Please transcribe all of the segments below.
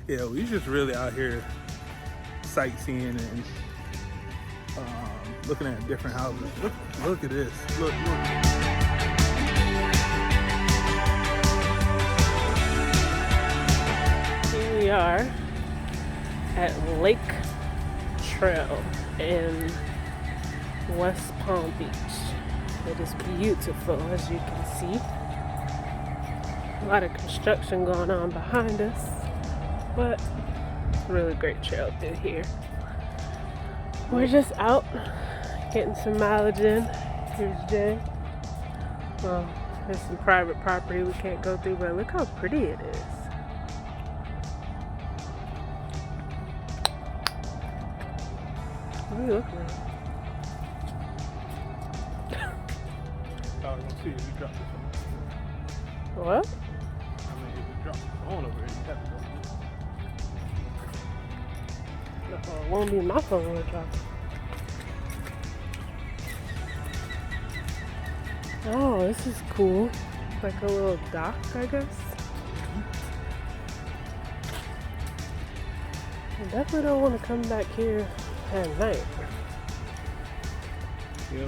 Yeah, we just really out here sightseeing and looking at different houses. Look at this. Look. Here we are at Lake Trail in West Palm Beach. It is beautiful, as you can see. A lot of construction going on behind us, but really great trail through here. We're just out getting some mileage in. Here's Jay. Well, there's some private property we can't go through, but look how pretty it is. What are you looking at? I was gonna see if you dropped the phone. What? I mean, if you dropped the phone over here, you have to go. It won't be my phone when it drops. Oh, this is cool. Like a little dock, I guess. I definitely don't want to come back here at night. Yeah.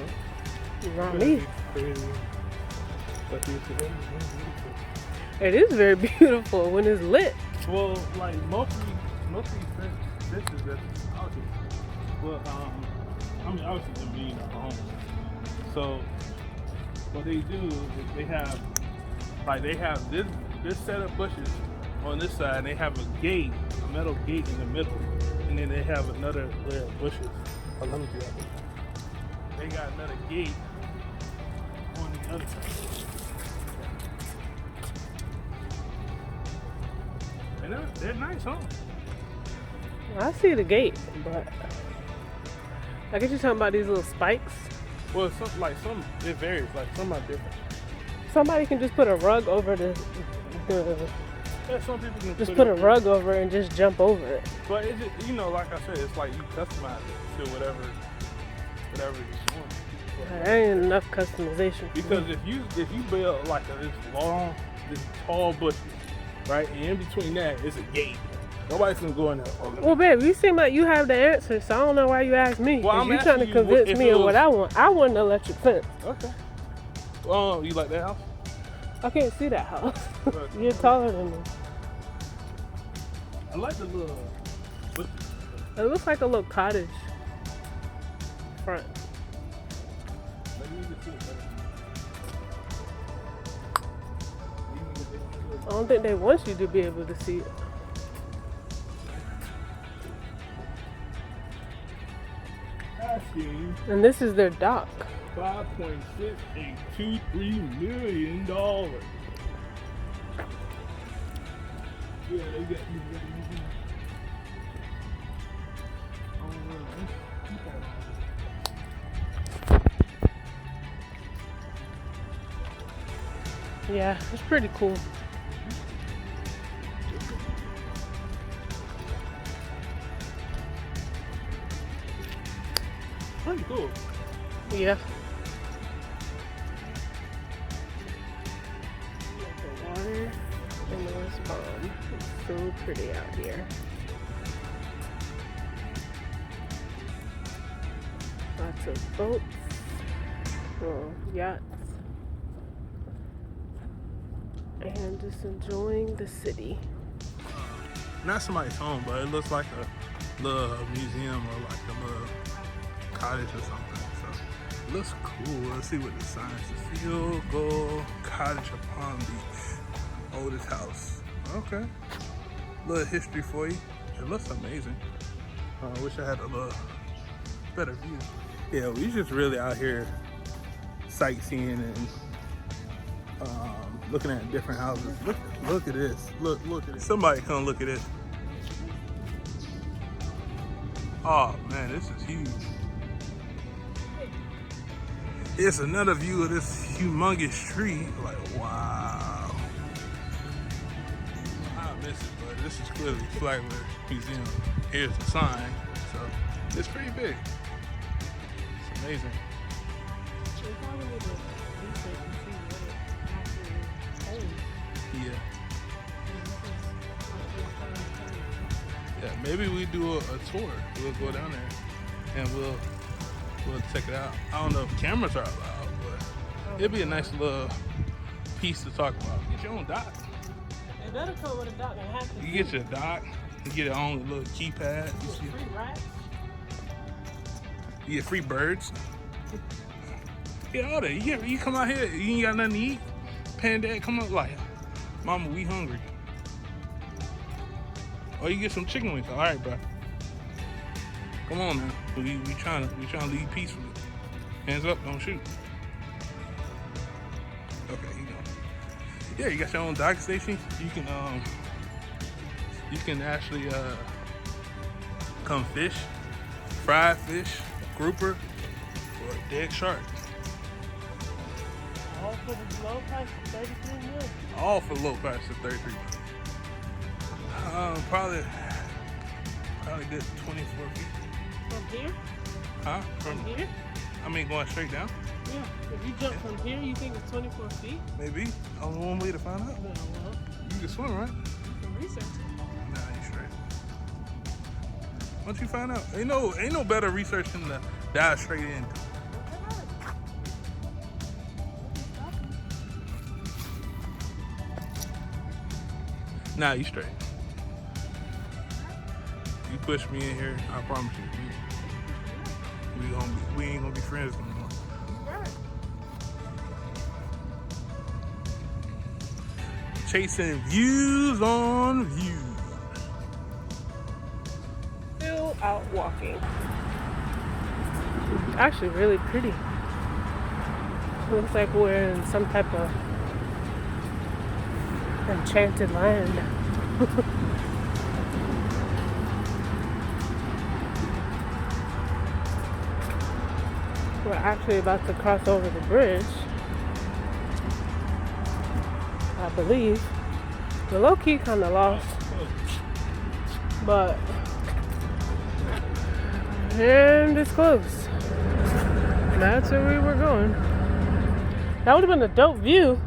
Not me. Crazy. But It is very beautiful when it's lit. well, like mostly this is just houses. But I mean, obviously them being a home. So what they do is they have this set of bushes on this side, and they have a gate, a metal gate in the middle, and then they have another layer of bushes. Oh, let me do that. They got another gate on the other side. And they're nice, huh? I see the gate, but I guess you're talking about these little spikes. Well, some it varies. Like some are different. Somebody can just put a rug over the Yeah, some people can just put a rug over it and just jump over it. But it's just, like I said, it's like you customize it to whatever you want. There ain't enough customization. Because if you build like this tall bushes, right, and in between that is a gate. Nobody's gonna go in there. Well, babe, you seem like you have the answer, so I don't know why you asked me. Well, Because I'm you're trying to asking you convince if me it of was- what I want. I want an electric fence. Okay. You like that house? I can't see that house. But You're taller than me. I like the little bushes. It looks like a little cottage front. Maybe you can see it better. I don't think they want you to be able to see it. Asking And this is their dock. $5.6823 million. Yeah, they got Yeah, it's pretty cool. pretty cool. Yeah. The water in the West Palm. It's so pretty out here. Lots of boats, well, yachts, and just enjoying the city. Not somebody's home, but it looks like a little museum or like a little cottage or something. So it looks cool. Let's see what the sign says. Field Goal Cottage of Palm Beach. Oldest house. Okay. Little history for you. It looks amazing. I wish I had a little better view. Yeah, we just really out here sightseeing and looking at different houses. Look at this. Look at it. Somebody come look at this. Oh man, this is huge. It's another view of this humongous tree. Like, wow. I miss it, but this is clearly Flagler Museum. Here's the sign. So it's pretty big. It's amazing. Yeah. Yeah, maybe we do a tour. We'll go down there and we'll check it out. I don't know if cameras are allowed, but it'd be a nice little piece to talk about. Get your own dock. It better come with a dock and have to. You get your dock. You get your own little keypad. You see, Free rats. you get free birds. Get all that. You come out here. You ain't got nothing to eat. Dad come up like, Mama, we hungry. Or you get some chicken wings. All right, bro. Come on now. We trying to leave peacefully. Hands up, don't shoot. Okay, you go. Yeah, you got your own dock station. You can actually come fish, fried fish, grouper, or a dead shark. All for the low price of 33 million. All for low price of 33. Probably good 24 feet. From here? Huh? From here? I mean, going straight down? Yeah. If you jump from here, you think it's 24 feet? Maybe. Only one way to find out. No, well, You can swim, right? some research. Nah, you straight. Once you find out, ain't no better research than to dive straight in. Nah, you straight. You push me in here, I promise you, we ain't gonna be friends no more. Chasing views on views. Still out walking. Actually, really pretty. Looks like we're in some type of enchanted land. We're actually about to cross over the bridge, I believe. We're low-key kind of lost, but and it's close. That's where we were going. That would have been a dope view.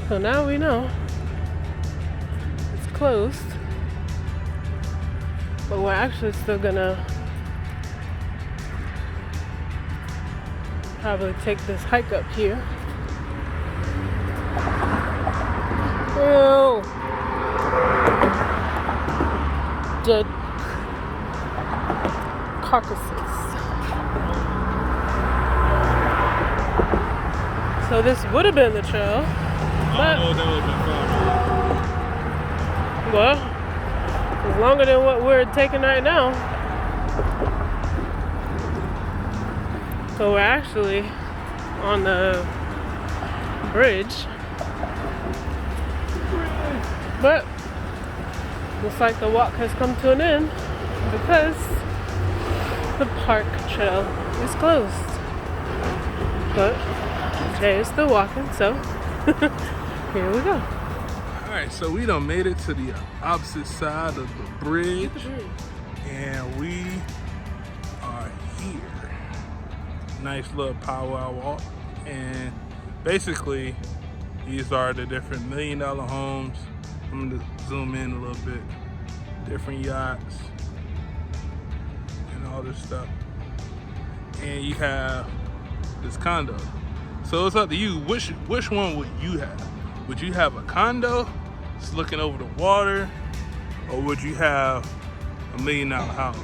So now we know it's closed, but we're actually still gonna probably take this hike up here. Ew. Dead carcasses. So this would have been the trail. But, well, it's longer than what we're taking right now. So we're actually on the bridge. But looks like the walk has come to an end because the park trail is closed. But Jay is still walking, so here we go. Alright, so we done made it to the opposite side of the bridge. And we are here. Nice little powwow walk. And basically, these are the different $1 million homes. I'm gonna zoom in a little bit. Different yachts and all this stuff. And you have this condo. So it's up to you. Which one would you have? Would you have a condo just looking over the water, or would you have a $1 million house?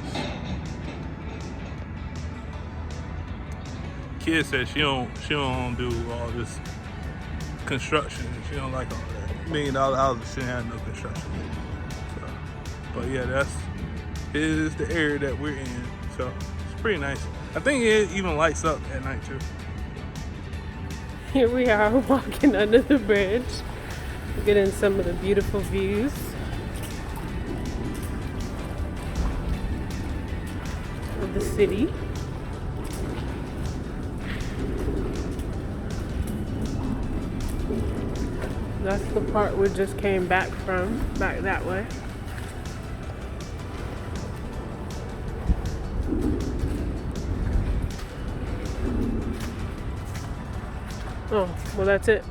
Kid says she don't do all this construction. She don't like all that. $1 million houses shouldn't have no construction. So, but yeah, is the area that we're in. So it's pretty nice. I think it even lights up at night too. Here we are walking under the bridge, getting some of the beautiful views. Of the city. That's the part we just came back from, back that way. Oh, well that's it.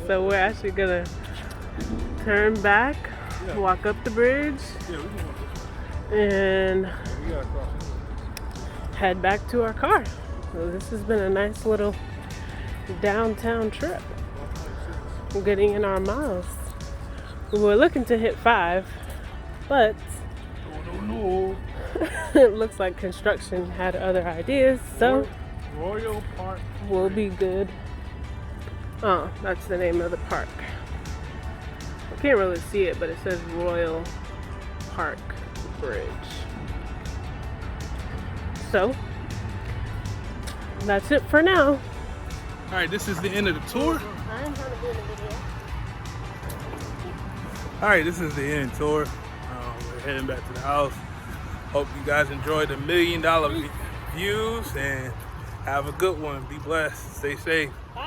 So we're actually gonna turn back, Yeah. walk up the bridge, Yeah, we can walk this way. and We gotta cross this way. head back to our car. So this has been a nice little downtown trip. We're getting in our miles. We were looking to hit 5, but No. it looks like construction had other ideas, so Royal Park. we'll be good. Oh, that's the name of the park. I can't really see it, but it says Royal Park Bridge. So, that's it for now. All right, this is the end of the tour. I'm trying to be in the video. All right, this is the end tour. We're heading back to the house. Hope you guys enjoyed the $1 million views and have a good one. Be blessed. Stay safe. Bye.